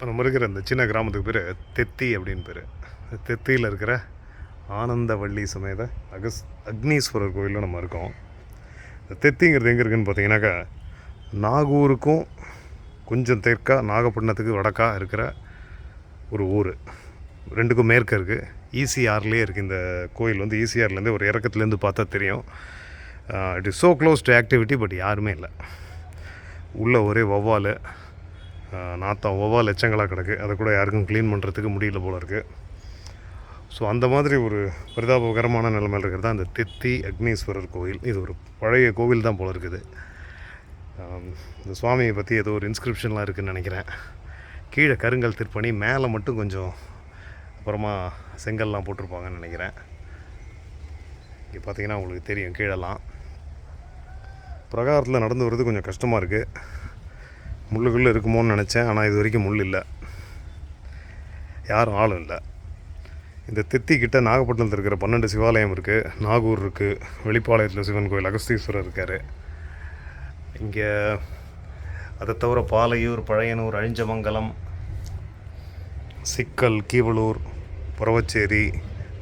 நம்ம இருக்கிற இந்த சின்ன கிராமத்துக்கு பேர் தெத்தி அப்படின்னு பேர். தெத்தியில் இருக்கிற ஆனந்தவள்ளி சமேத அக்னீஸ்வரர் கோயிலில் நம்ம இருக்கோம். இந்த தெத்திங்கிறது எங்கே இருக்குதுன்னு பார்த்தீங்கன்னாக்கா, நாகூருக்கும் கொஞ்சம் தெற்கா நாகப்பட்டினத்துக்கு வடக்கா இருக்கிற ஒரு ஊர், ரெண்டுக்கும் மேற்க இருக்குது. ஈசிஆர்லேயே இருக்குது இந்த கோயில். வந்து ஈசிஆர்லேருந்து ஒரு இறக்கத்துலேருந்து பார்த்தா தெரியும். It is so close to activity, but யாருமே இல்லை. உள்ளே ஒரே வௌவால் நாத்தம், வௌவால் எச்சங்களாக கிடக்கு. அதை கூட யாருக்கும் க்ளீன் பண்ணுறதுக்கு முடியல போல இருக்குது. ஸோ அந்த மாதிரி ஒரு பரிதாபகரமான நிலைமையில் இருக்கிறது தான் இந்த தெத்தி அக்னீஸ்வரர் கோயில். இது ஒரு பழைய கோவில் தான் போல இருக்குது. இந்த சுவாமியை பற்றி ஏதோ ஒரு இன்ஸ்கிரிப்ஷன்லாம் இருக்குதுன்னு நினைக்கிறேன். கீழே கருங்கல் திருப்பணி, மேலே மட்டும் கொஞ்சம் அப்புறமா செங்கல்லாம் போட்டிருப்பாங்கன்னு நினைக்கிறேன். இங்கே பார்த்தீங்கன்னா உங்களுக்கு தெரியும், கீழெல்லாம் பிரகாரத்தில் நடந்து வர்றது கொஞ்சம் கஷ்டமாக இருக்குது. முள்ளுக்குள்ளே இருக்குமோன்னு நினச்சேன், ஆனால் இது வரைக்கும் முள் இல்லை, யாரும் ஆளும் இல்லை. இந்த தெத்திக்கிட்ட நாகப்பட்டினத்தில் இருக்கிற 12 சிவாலயம் இருக்குது. நாகூர் இருக்குது, வெளிப்பாளையத்தில் சிவன் கோயில், அகஸ்தீஸ்வரர் இருக்கார் இங்கே. அதை தவிர பாலையூர், பழையனூர், அழிஞ்சமங்கலம், சிக்கல், கீவளூர், புறவச்சேரி,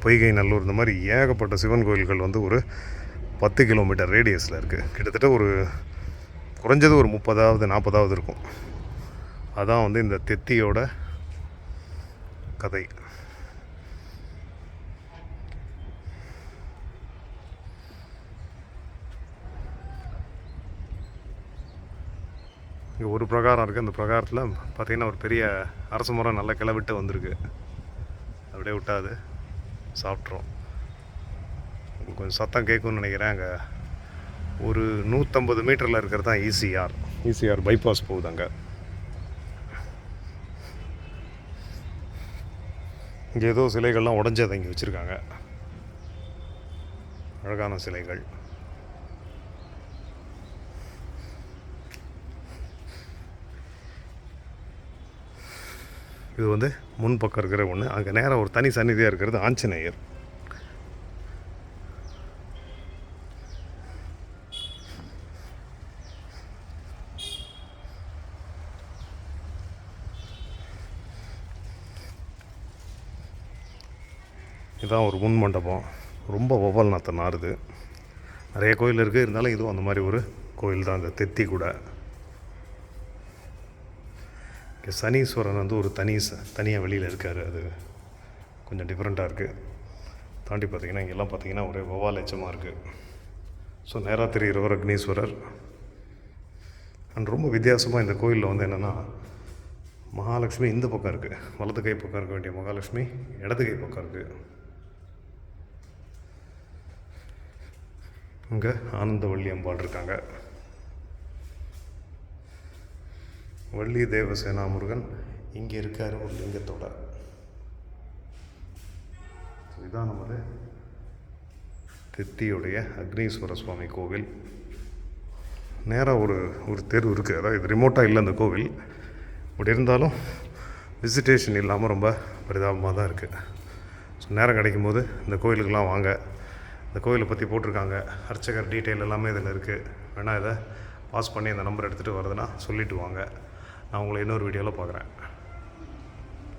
பொய்கை நல்லூர், இந்த மாதிரி ஏகப்பட்ட சிவன் கோயில்கள் வந்து ஒரு 10 கிலோமீட்டர் ரேடியஸில் இருக்குது. கிட்டத்தட்ட ஒரு குறைஞ்சது ஒரு 30வது 40வது இருக்கும். அதான் வந்து இந்த தெத்தியோட கதை. இங்கே ஒரு பிரகாரம் இருக்குது. அந்த பிரகாரத்தில் பார்த்திங்கன்னா ஒரு பெரிய அரச மரம் நல்லா கிளவிட்டு வந்திருக்கு. அப்படியே விட்டாது சாப்பிட்றோம். உங்களுக்கு கொஞ்சம் சத்தம் கேட்கும்னு நினைக்கிறேன். அங்கே ஒரு 150 மீட்டரில் இருக்கிறது தான் ஈசிஆர் பைபாஸ் போகுது. அங்கே இங்கே ஏதோ சிலைகள்லாம் உடஞ்சதை இங்கே வச்சுருக்காங்க, அழகான சிலைகள். இது வந்து முன்பக்கம் இருக்கிற ஒன்று. அங்கே நேராக ஒரு தனி சந்நிதியாக இருக்கிறது ஆஞ்சநேயர். இதுதான் ஒரு முன் மண்டபம். ரொம்ப வௌவால் நாற்றம் நாறுது. நிறைய கோயில் இருக்குது, இருந்தாலும் இதுவும் அந்த மாதிரி ஒரு கோயில் தான் இந்த தெத்தி கூட. இங்கே சனீஸ்வரன் வந்து ஒரு தனியாக வெளியில் இருக்கார். அது கொஞ்சம் டிஃப்ரெண்ட்டாக இருக்குது. தாண்டி பார்த்திங்கன்னா இங்கெல்லாம் பார்த்திங்கன்னா ஒரே வௌவால் எச்சமாக இருக்குது. ஸோ நேராக தெரிகிறவர் அக்னீஸ்வரர். அண்ட் ரொம்ப வித்தியாசமாக இந்த கோயிலில் வந்து என்னென்னா, மகாலட்சுமி இந்த பக்கம் இருக்குது, வலது கை பக்கம் இருக்க வேண்டிய மகாலட்சுமி இடது கை பக்கம் இருக்குது. இங்கே ஆனந்தவள்ளி அம்பாள் இருக்காங்க. வள்ளி தேவசேனா முருகன் இங்கே இருக்கார் ஒரு லிங்கத்தோட. இதுதான் நமது தெத்தியுடைய அக்னீஸ்வர சுவாமி கோவில். நேராக ஒரு தெரு இருக்குது. அதாவது இது ரிமோட்டாக இல்லை அந்த கோவில், பட் இருந்தாலும் விசிட்டேஷன் இல்லாமல் ரொம்ப பரிதாபமாக தான் இருக்குது. ஸோ நேரம் கிடைக்கும்போது இந்த கோயிலுக்கெல்லாம் வாங்க. இந்த கோயிலை பற்றி போட்டிருக்காங்க, அர்ச்சகர் டீட்டெயில் எல்லாமே இதில் இருக்குது. வேணால் இதை பாஸ் பண்ணி இந்த நம்பர் எடுத்துகிட்டு வருதுன்னா சொல்லிவிட்டு வாங்க. நான் உங்களை இன்னொரு வீடியோவில் பார்க்குறேன்.